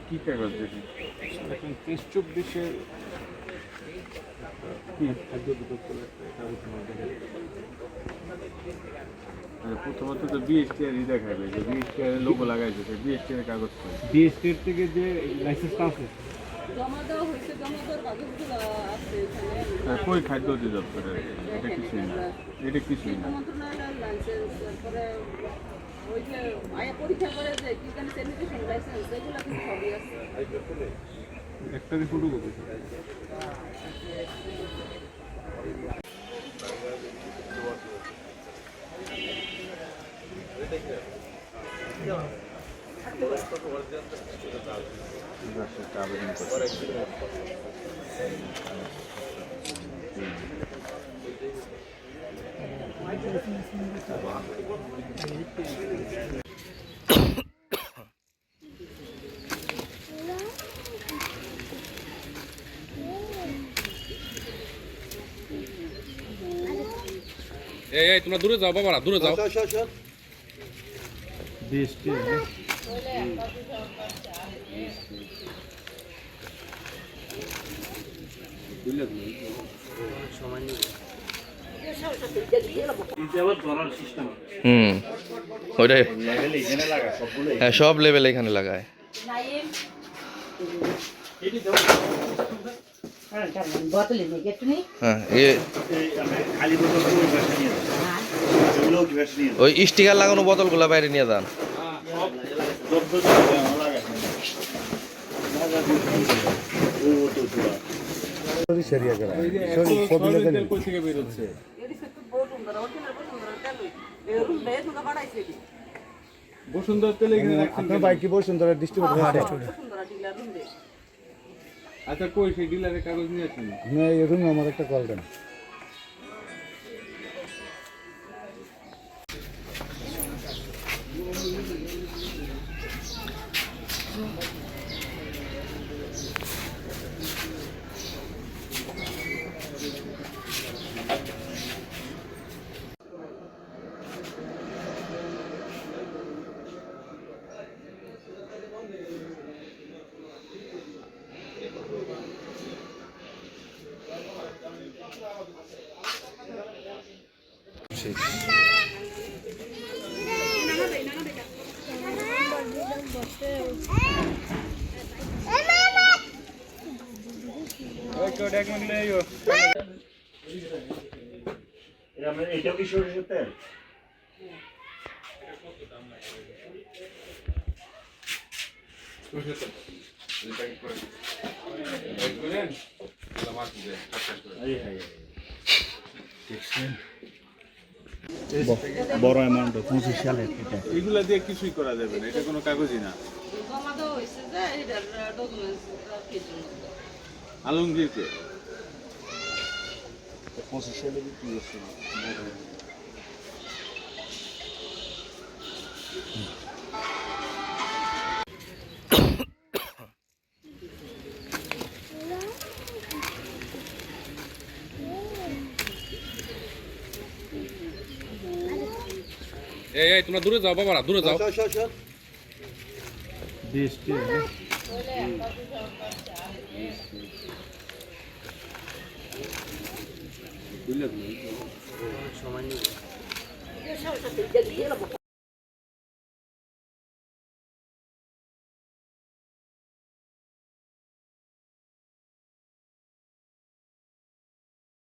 কি কাগজ দেখি? এখন 23-24-এর খাদ্য অধিদপ্তরের কাগজ প্রথমত তো বিএসটিআর দেখাবে যে বিএসটিআর লোগো লাগাইছে, বিএসটিআর কাগজ পাই। বিএসটির থেকে যে লাইসেন্সটা আছে কই খাদ্য অধিদপ্তরের? এটা কিছুই না, এটা কিছুই না। একটারই ফটোকপি। এই তোমরা দূরে যাও বাবারা, দূরে যাও। বিএসটি ওইটাই হ্যাঁ, সব লেভেল এখানে লাগায়। হ্যাঁ, ওই স্টিকার লাগানো বোতলগুলো বাইরে নিয়ে যান। বসুন্ধরা তেল এখানে রাখছেন আপনার বাইক কি বসুন্ধরা ডিস্ট্রিবিউটর? আচ্ছা, কই সেই ডিলারের কাগজ নিয়ে আসেন? আপনি এরকম আমার একটা কল দেন। এটাও কি সরিষার তেল? বড় অ্যামাউন্ট 25 সালের। এগুলা দিয়ে কিছুই করা যাবে না, এটা কোনো কাগজই না। আলমগীরকে 25 সালে বিক্রি করছিল। এই তোমরা দূরে যাও বাবারা, দূরে যাও। বিএসটি বুঝলেন?